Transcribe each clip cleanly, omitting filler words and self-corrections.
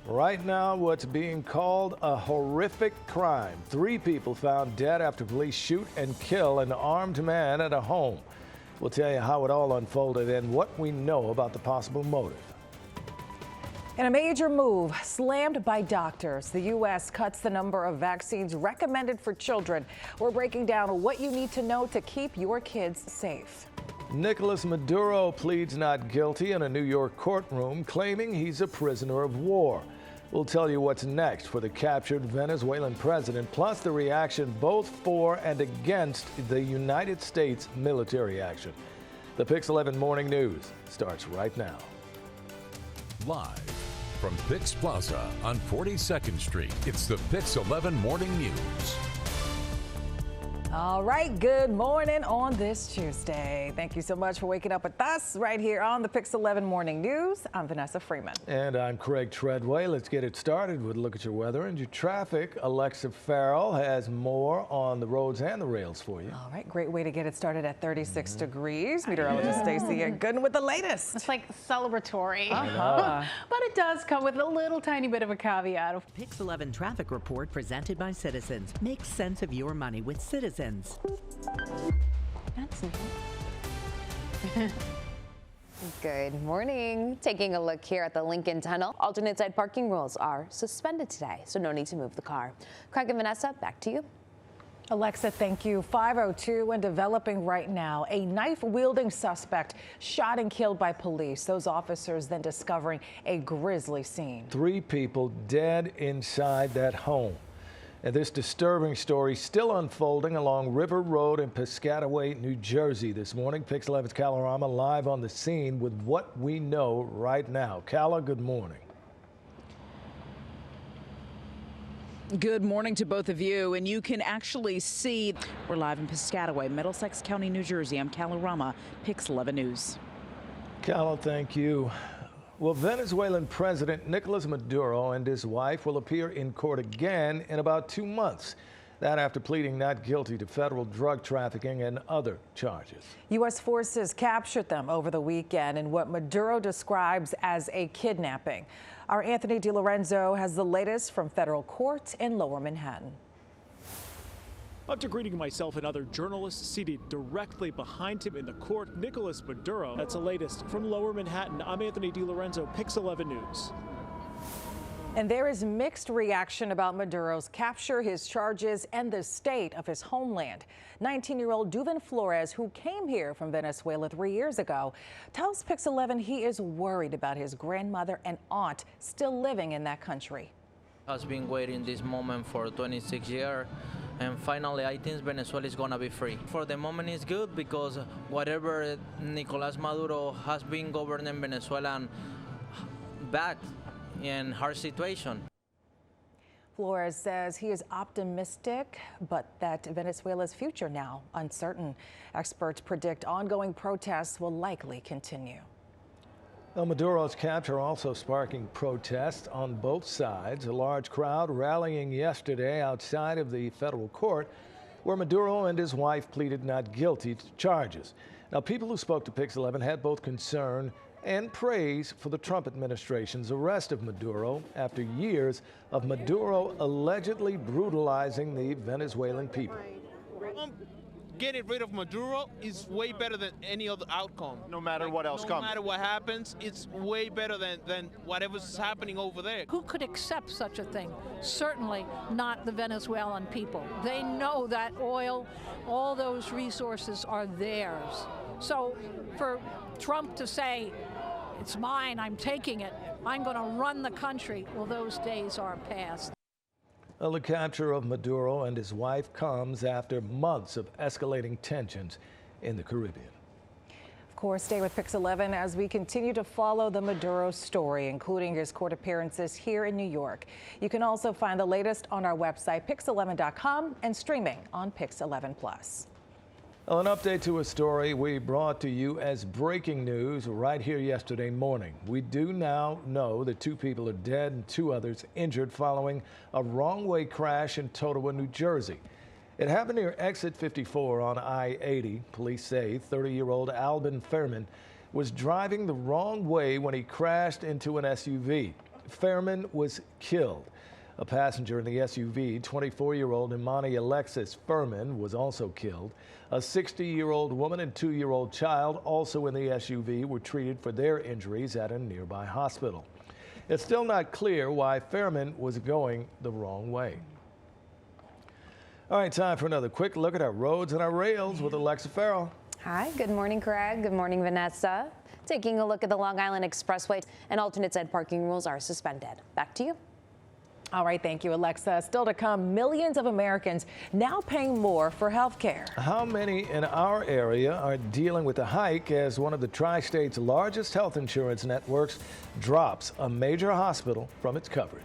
Right now, what's being called a horrific crime. 3 people found dead after police shoot and kill an armed man at a home. We'll tell you how it all unfolded and what we know about the possible motive. In a major move, slammed by doctors, the U.S. cuts the number of vaccines recommended for children. We're breaking down what you need to know to keep your kids safe. Nicolas Maduro pleads not guilty in a New York courtroom, claiming he's a prisoner of war. We'll tell you what's next for the captured Venezuelan president, plus the reaction both for and against the United States military action. The Pix 11 Morning News starts right now. Live from Pix Plaza on 42nd Street, it's the Pix 11 Morning News. All right, good morning on this Tuesday. Thank you so much for waking up with us right here on the Pix 11 Morning News. I'm Vanessa Freeman. And I'm Craig Treadway. Let's get it started with a look at your weather and your traffic. Alexa Farrell has more on the roads and the rails for you. All right, great way to get it started at 36 degrees. Meteorologist Stacey Gooden with the latest. It's like celebratory. But it does come with a little tiny bit of a caveat. Pix 11 traffic report presented by Citizens. Make sense of your money with Citizens. That's neat. Good morning. Taking a look here at the Lincoln Tunnel. Alternate side parking rules are suspended today, so no need to move the car. Craig and Vanessa, back to you. Alexa, thank you. 5:02 and developing right now. A knife-wielding suspect shot and killed by police. Those officers then discovering a grisly scene. 3 people dead inside that home. And this disturbing story still unfolding along River Road in Piscataway, New Jersey this morning. Pix 11's Calorama live on the scene with what we know right now. Cala, good morning. Good morning to both of you, and you can actually see we're live in Piscataway, Middlesex County, New Jersey. I'm Calorama, Pix 11 News. Cala, thank you. Well, Venezuelan President Nicolas Maduro and his wife will appear in court again in about 2 months. That after pleading not guilty to federal drug trafficking and other charges. U.S. forces captured them over the weekend in what Maduro describes as a kidnapping. Our Anthony DiLorenzo has the latest from federal court in Lower Manhattan. After greeting myself and other journalists seated directly behind him in the court, Nicolas Maduro. That's the latest from Lower Manhattan. I'm Anthony DiLorenzo, Pix 11 News. And there is mixed reaction about Maduro's capture, his charges, and the state of his homeland. 19-year-old Duvan Flores, who came here from Venezuela 3 years ago, tells Pix 11 he is worried about his grandmother and aunt still living in that country. Has been waiting this moment for 26 years. And finally, I think Venezuela is going to be free. For the moment, it's good because whatever Nicolás Maduro has been governing Venezuela bad in hard situation. Flores says he is optimistic, but that Venezuela's future now uncertain. Experts predict ongoing protests will likely continue. Well, Maduro's capture also sparking protests on both sides. A large crowd rallying yesterday outside of the federal court where Maduro and his wife pleaded not guilty to charges. Now, people who spoke to Pix 11 had both concern and praise for the Trump administration's arrest of Maduro after years of Maduro allegedly brutalizing the Venezuelan people. Getting rid of Maduro is way better than any other outcome. No matter what else comes. No matter what happens, it's way better than whatever's happening over there. Who could accept such a thing? Certainly not the Venezuelan people. They know that oil, all those resources are theirs. So for Trump to say, it's mine, I'm taking it, I'm going to run the country, well, those days are past. Well, the capture of Maduro and his wife comes after months of escalating tensions in the Caribbean. Of course, stay with Pix 11 as we continue to follow the Maduro story, including his court appearances here in New York. You can also find the latest on our website, pix11.com, and streaming on Pix 11 Plus. Well, an update to a story we brought to you as breaking news right here yesterday morning. We do now know that 2 people are dead and 2 others injured following a wrong-way crash in Totowa, New Jersey. It happened near exit 54 on I-80. Police say 30-year-old Albin Fairman was driving the wrong way when he crashed into an SUV. Fairman was killed. A passenger in the SUV, 24-year-old Imani Alexis Furman, was also killed. A 60-year-old woman and 2-year-old child, also in the SUV, were treated for their injuries at a nearby hospital. It's still not clear why Fairman was going the wrong way. All right, time for another quick look at our roads and our rails with Alexa Farrell. Hi, good morning, Craig. Good morning, Vanessa. Taking a look at the Long Island Expressway, and alternate side parking rules are suspended. Back to you. All right, thank you, Alexa. Still to come, millions of Americans now paying more for health care. How many in our area are dealing with the hike as one of the tri-state's largest health insurance networks drops a major hospital from its coverage?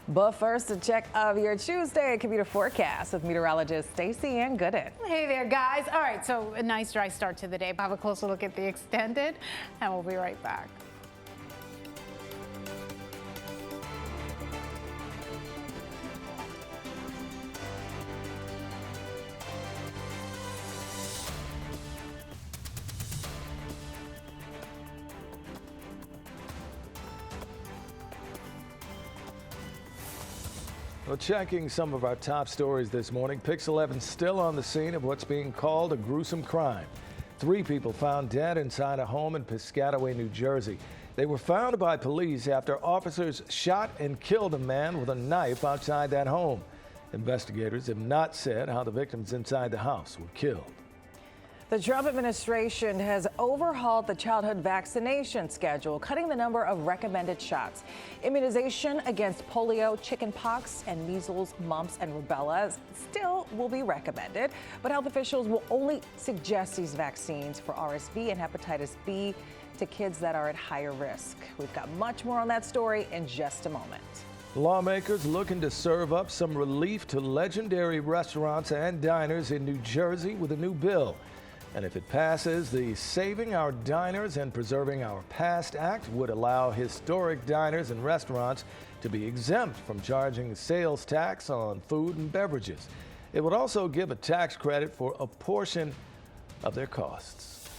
But first, a check of your Tuesday commuter forecast with meteorologist Stacey Ann Gooden. Hey there, guys. All right, so a nice dry start to the day. Have a closer look at the extended, and we'll be right back. Well, checking some of our top stories this morning, Pix 11 still on the scene of what's being called a gruesome crime. 3 people found dead inside a home in Piscataway, New Jersey. They were found by police after officers shot and killed a man with a knife outside that home. Investigators have not said how the victims inside the house were killed. The Trump administration has overhauled the childhood vaccination schedule, cutting the number of recommended shots. Immunization against polio, chickenpox, and measles, mumps, and rubella still will be recommended, but health officials will only suggest these vaccines for RSV and hepatitis B to kids that are at higher risk. We've got much more on that story in just a moment. Lawmakers looking to serve up some relief to legendary restaurants and diners in New Jersey with a new bill. And if it passes, the Saving Our Diners and Preserving Our Past Act would allow historic diners and restaurants to be exempt from charging sales tax on food and beverages. It would also give a tax credit for a portion of their costs.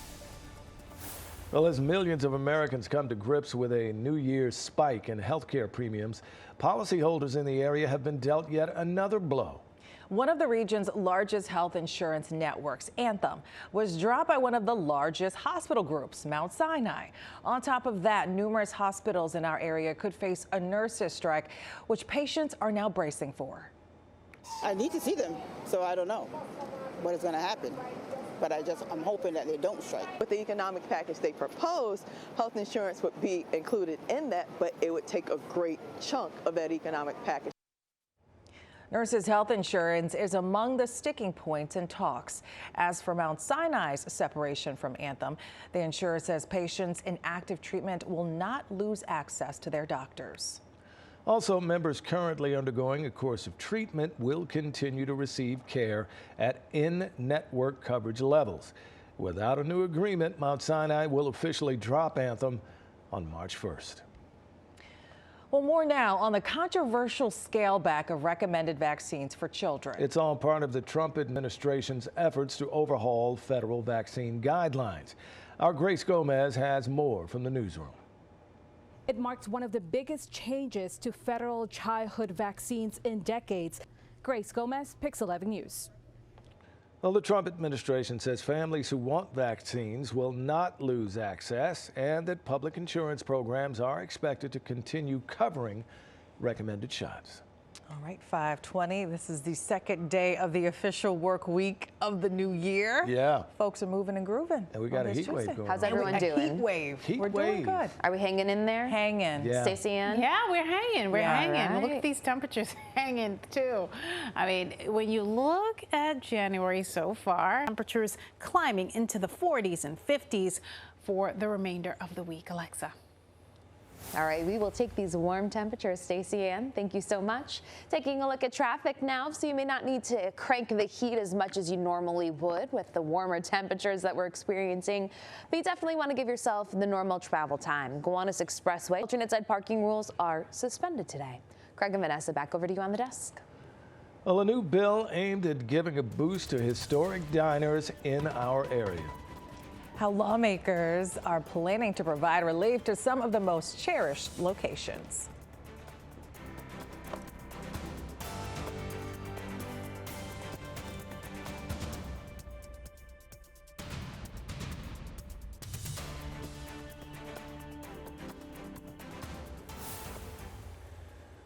Well, as millions of Americans come to grips with a New Year's spike in healthcare premiums, policyholders in the area have been dealt yet another blow. One of the region's largest health insurance networks, Anthem, was dropped by one of the largest hospital groups, Mount Sinai. On top of that, numerous hospitals in our area could face a nurses' strike, which patients are now bracing for. I need to see them, so I don't know what is going to happen. But I'm hoping that they don't strike. With the economic package they proposed, health insurance would be included in that, but it would take a great chunk of that economic package. Nurses' health insurance is among the sticking points in talks. As for Mount Sinai's separation from Anthem, the insurer says patients in active treatment will not lose access to their doctors. Also, members currently undergoing a course of treatment will continue to receive care at in-network coverage levels. Without a new agreement, Mount Sinai will officially drop Anthem on March 1st. Well, more now on the controversial scale back of recommended vaccines for children. It's all part of the Trump administration's efforts to overhaul federal vaccine guidelines. Our Grace Gomez has more from the newsroom. It marks one of the biggest changes to federal childhood vaccines in decades. Grace Gomez, Pix 11 News. Well, the Trump administration says families who want vaccines will not lose access and that public insurance programs are expected to continue covering recommended shots. All right, 5:20. This is the second day of the official work week of the new year. Yeah. Folks are moving and grooving. And we got a heat wave going. How's everyone doing? Heat wave. Heat We're doing wave. good. Are we hanging in there? Hanging. Yeah. Stacey Ann? Yeah, we're hanging. We're hanging. Right. Look at these temperatures hanging too. I mean, when you look at January so far, temperatures climbing into the 40s and 50s for the remainder of the week. Alexa. All right, we will take these warm temperatures. Stacey Ann, thank you so much. Taking a look at traffic now, so you may not need to crank the heat as much as you normally would with the warmer temperatures that we're experiencing. But you definitely want to give yourself the normal travel time. Gowanus Expressway, alternate side parking rules are suspended today. Craig and Vanessa, back over to you on the desk. Well, a new bill aimed at giving a boost to historic diners in our area. How lawmakers are planning to provide relief to some of the most cherished locations.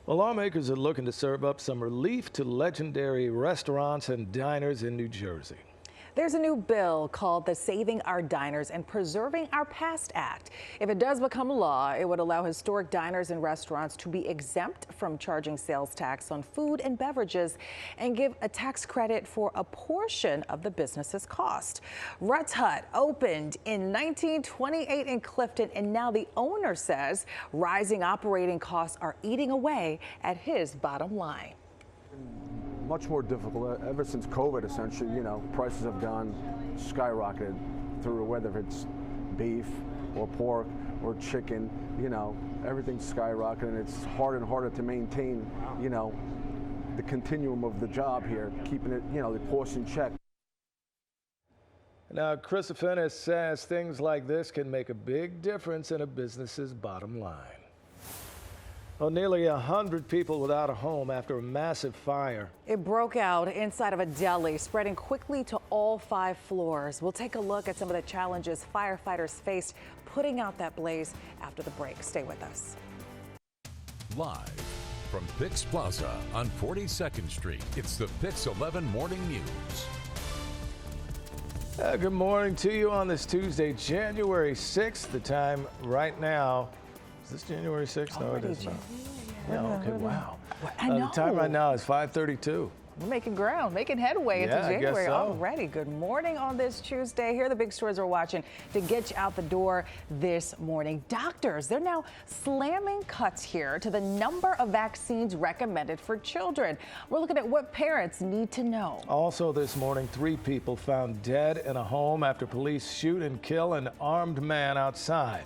Well, lawmakers are looking to serve up some relief to legendary restaurants and diners in New Jersey. There's a new bill called the Saving Our Diners and Preserving Our Past Act. If it does become law, it would allow historic diners and restaurants to be exempt from charging sales tax on food and beverages and give a tax credit for a portion of the business's cost. Rutt's Hut opened in 1928 in Clifton, and now the owner says rising operating costs are eating away at his bottom line. Much more difficult ever since COVID, essentially. You know, prices have gone skyrocketed through, whether it's beef or pork or chicken, you know, everything's skyrocketed, and it's harder and harder to maintain, you know, the continuum of the job here, keeping it, you know, the cost in check. Now, Chris Finnis says things like this can make a big difference in a business's bottom line. Well, nearly 100 people without a home after a massive fire. It broke out inside of a deli, spreading quickly to all 5 floors. We'll take a look at some of the challenges firefighters faced putting out that blaze after the break. Stay with us. Live from Pix Plaza on 42nd Street, it's the Pix 11 Morning News. Good morning to you on this Tuesday, January 6th. The time right now. Is this January 6th? No, it is not. Yeah, okay, wow. I know. The time right now is 5:32. We're making ground, making headway into Yeah, I guess January so. already. Good morning on this Tuesday. Here are the big stories we're watching to get you out the door this morning. Doctors, they're now slamming cuts here to the number of vaccines recommended for children. We're looking at what parents need to know. Also this morning, 3 people found dead in a home after police shoot and kill an armed man outside.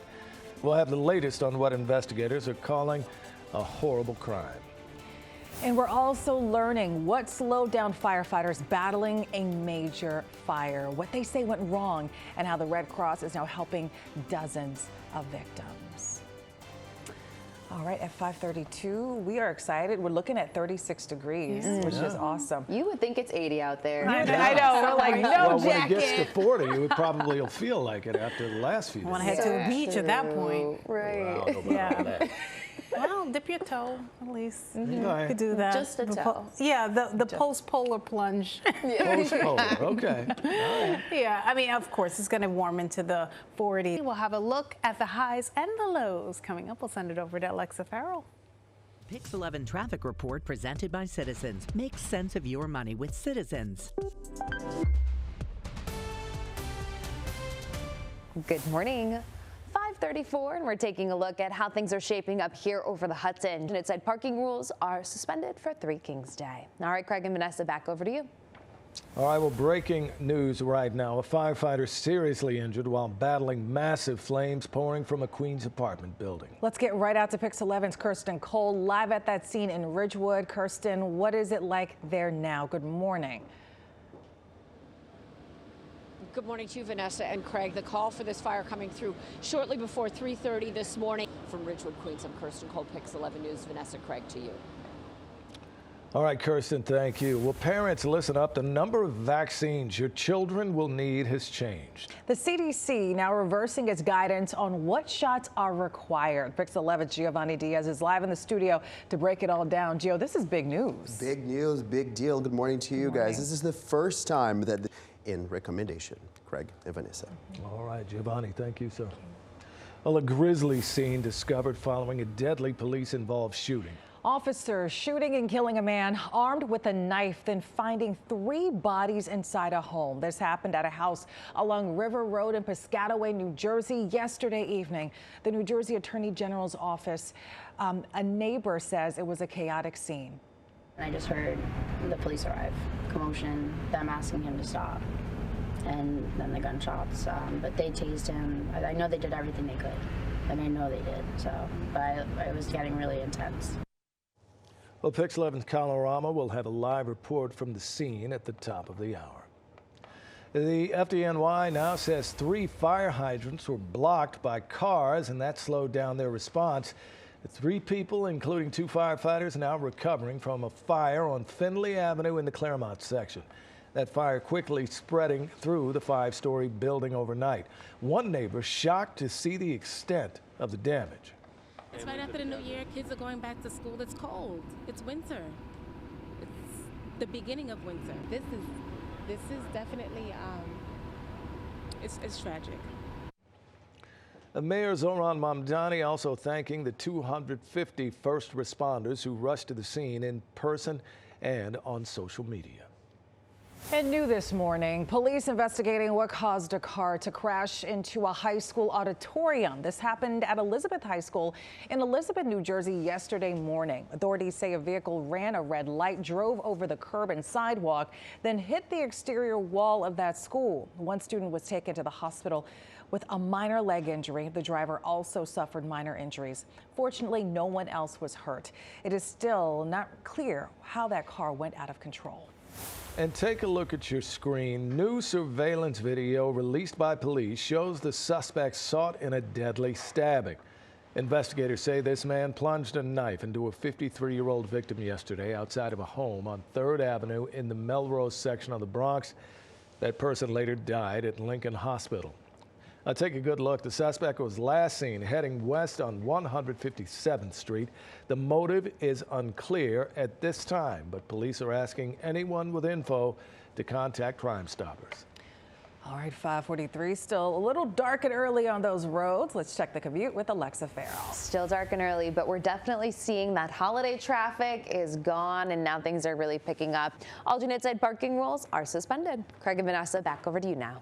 We'll have the latest on what investigators are calling a horrible crime. And we're also learning what slowed down firefighters battling a major fire, what they say went wrong, and how the Red Cross is now helping dozens of victims. All right, at 5:32, we are excited. We're looking at 36 degrees, which is awesome. You would think it's 80 out there. I know. We're like, no Well, jacket. when it gets to 40, you probably will feel like it after the last few days. Want to head to the beach at that point. Right. Well, I don't know about that. Well, dip your toe, at least. You Okay. could do that. Just a toe. The post-polar plunge. Post-polar, okay. All right. Yeah, I mean, of course, it's going to warm into the 40s. We'll have a look at the highs and the lows coming up. We'll send it over to Alexa Farrell. Pix 11 traffic report presented by Citizens. Make sense of your money with Citizens. Good morning. 5:34, and we're taking a look at how things are shaping up here over the Hudson. And it said parking rules are suspended for Three Kings Day. All right, Craig and Vanessa, back over to you. All right, well, breaking news right now. A firefighter seriously injured while battling massive flames pouring from a Queens apartment building. Let's get right out to Pix 11's Kirsten Cole, live at that scene in Ridgewood. Kirsten, what is it like there now? Good morning. Good morning to you, Vanessa and Craig. The call for this fire coming through shortly before 3:30 this morning. From Ridgewood, Queens, I'm Kirsten Cole, Pix 11 News. Vanessa, Craig, to you. All right, Kirsten, thank you. Well, parents, listen up. The number of vaccines your children will need has changed. The CDC now reversing its guidance on what shots are required. Pix 11's Giovanni Diaz is live in the studio to break it all down. Gio, this is big news. Big news, big deal. Good morning to you guys. This is the first time that in recommendation. Craig and Vanessa. All right, Giovanni, thank you, sir. Well, a grisly scene discovered following a deadly police-involved shooting. Officers shooting and killing a man armed with a knife, then finding 3 bodies inside a home. This happened at a house along River Road in Piscataway, New Jersey yesterday evening. The New Jersey Attorney General's office, a neighbor says it was a chaotic scene. I just heard the police arrive, commotion, them asking him to stop, and then the gunshots. But they tased him. I know they did everything they could, and I know they did. So, but it was getting really intense. Well, Pix 11's Colorama will have a live report from the scene at the top of the hour. The FDNY now says 3 fire hydrants were blocked by cars, and that slowed down their response. 3 people, including 2 firefighters, now recovering from a fire on Findlay Avenue in the Claremont section. That fire quickly spreading through the 5-story building overnight. One neighbor shocked to see the extent of the damage. It's right after the new year. Kids are going back to school. It's cold. It's winter. It's the beginning of winter. This is definitely it's tragic. Mayor Zohran Mamdani also thanking the 250 first responders who rushed to the scene in person and on social media. And new this morning, police investigating what caused a car to crash into a high school auditorium. This happened at Elizabeth High School in Elizabeth, New Jersey yesterday morning. Authorities say a vehicle ran a red light, drove over the curb and sidewalk, then hit the exterior wall of that school. One student was taken to the hospital with a minor leg injury. The driver also suffered minor injuries. Fortunately, no one else was hurt. It is still not clear how that car went out of control. And take a look at your screen. New surveillance video released by police shows the suspect sought in a deadly stabbing. Investigators say this man plunged a knife into a 53-year-old victim yesterday outside of a home on 3rd Avenue in the Melrose section of the Bronx. That person later died at Lincoln Hospital. Now take a good look. The suspect was last seen heading west on 157th Street. The motive is unclear at this time, but police are asking anyone with info to contact Crime Stoppers. All right, 5:43, still a little dark and early on those roads. Let's check the commute with Alexa Farrell. Still dark and early, but we're definitely seeing that holiday traffic is gone, and now things are really picking up. Alternate side parking rules are suspended. Craig and Vanessa, back over to you now.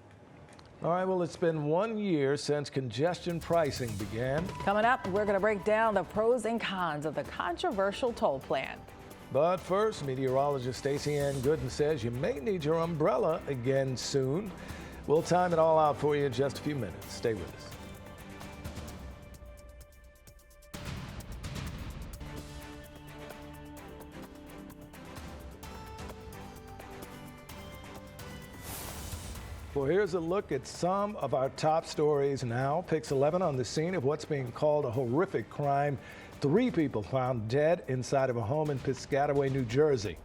All right, well, it's been 1 year since congestion pricing began. Coming up, we're going to break down the pros and cons of the controversial toll plan. But first, meteorologist Stacey Ann Gooden says you may need your umbrella again soon. We'll time it all out for you in just a few minutes. Stay with us. Well, here's a look at some of our top stories now. Pix 11 on the scene of what's being called a horrific crime. 3 people found dead inside of a home in Piscataway, New Jersey.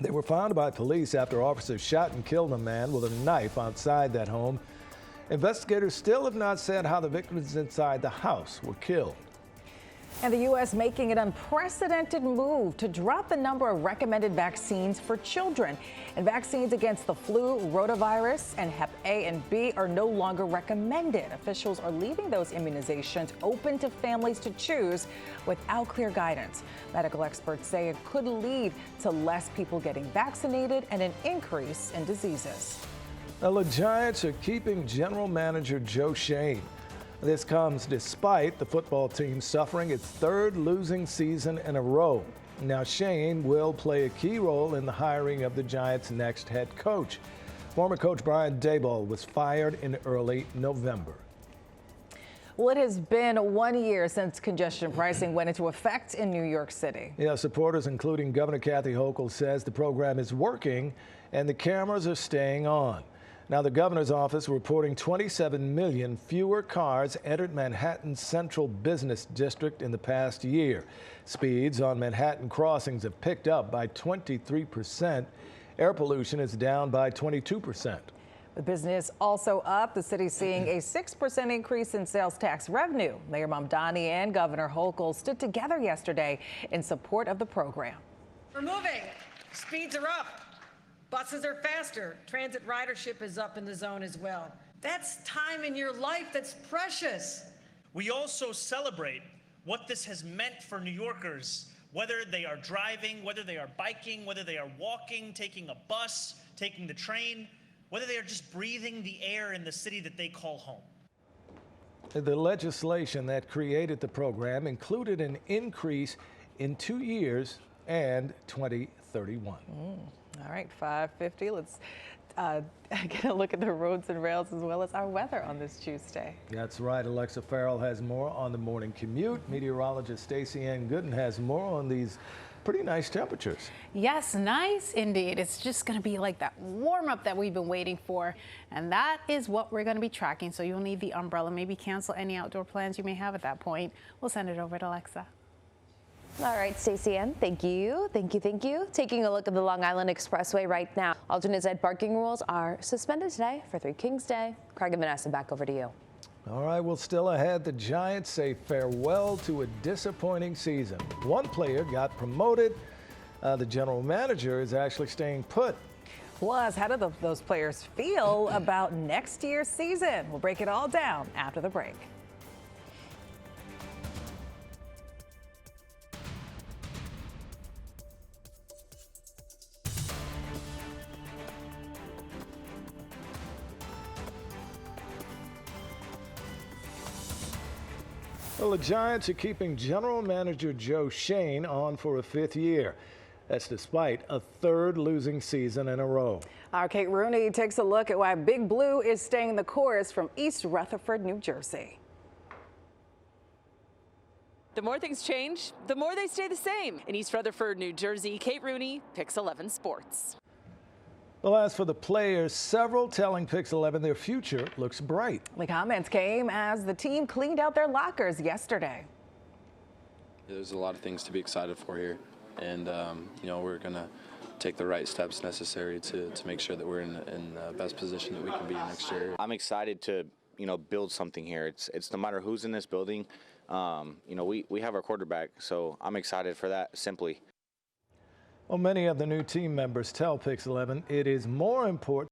They were found by police after officers shot and killed a man with a knife outside that home. Investigators still have not said how the victims inside the house were killed. And the U.S. making an unprecedented move to drop the number of recommended vaccines for children. And vaccines against the flu, rotavirus, and Hep A and B are no longer recommended. Officials are leaving those immunizations open to families to choose without clear guidance. Medical experts say it could lead to less people getting vaccinated and an increase in diseases. Now, the Giants are keeping general manager Joe Schoen. This comes despite the football team suffering its 3rd losing season in a row. Now, Schoen will play a key role in the hiring of the Giants' next head coach. Former coach Brian Daboll was fired in early November. Well, it has been 1 year since congestion pricing went into effect in New York City. Yeah, supporters, including Governor Kathy Hochul, says the program is working and the cameras are staying on. Now, the governor's office reporting 27 million fewer cars entered Manhattan's central business district in the past year. Speeds on Manhattan crossings have picked up by 23%. Air pollution is down by 22%. With business also up, the city seeing a 6% increase in sales tax revenue. Mayor Mamdani and Governor Hochul stood together yesterday in support of the program. We're moving. Speeds are up. Buses are faster. Transit ridership is up in the zone as well. That's time in your life that's precious. We also celebrate what this has meant for New Yorkers, whether they are driving, whether they are biking, whether they are walking, taking a bus, taking the train, whether they are just breathing the air in the city that they call home. The legislation that created the program included an increase in 2 years and 2031. All right, 5:50. Let's get a look at the roads and rails as well as our weather on this Tuesday. That's right. Alexa Farrell has more on the morning commute. Meteorologist Stacey Ann Gooden has more on these pretty nice temperatures. Yes, nice indeed. It's just going to be like that warm up that we've been waiting for. And that is what we're going to be tracking. So you'll need the umbrella. Maybe cancel any outdoor plans you may have at that point. We'll send it over to Alexa. All right, Stacey Ann, thank you. Taking a look at the Long Island Expressway right now. Alternate side parking rules are suspended today for 3 Kings Day. Craig and Vanessa, back over to you. All right, well, still ahead, the Giants say farewell to a disappointing season. One player got promoted. The general manager is actually staying put. Plus, how do those players feel about next year's season? We'll break it all down after the break. Well, the Giants are keeping general manager Joe Shane on for a 5th year. That's despite a 3rd losing season in a row. Our Kate Rooney takes a look at why Big Blue is staying the course from East Rutherford, New Jersey. The more things change, the more they stay the same. In East Rutherford, New Jersey, Kate Rooney, Pix 11 Sports. Well, as for the players, several telling Pix 11 their future looks bright. The comments came as the team cleaned out their lockers yesterday. There's a lot of things to be excited for here, and we're going to take the right steps necessary to make sure that we're in the best position that we can be next year. I'm excited to build something here. It's no matter who's in this building. We have our quarterback, so I'm excited for that simply. Well, many of the new team members tell Pix 11 it is more important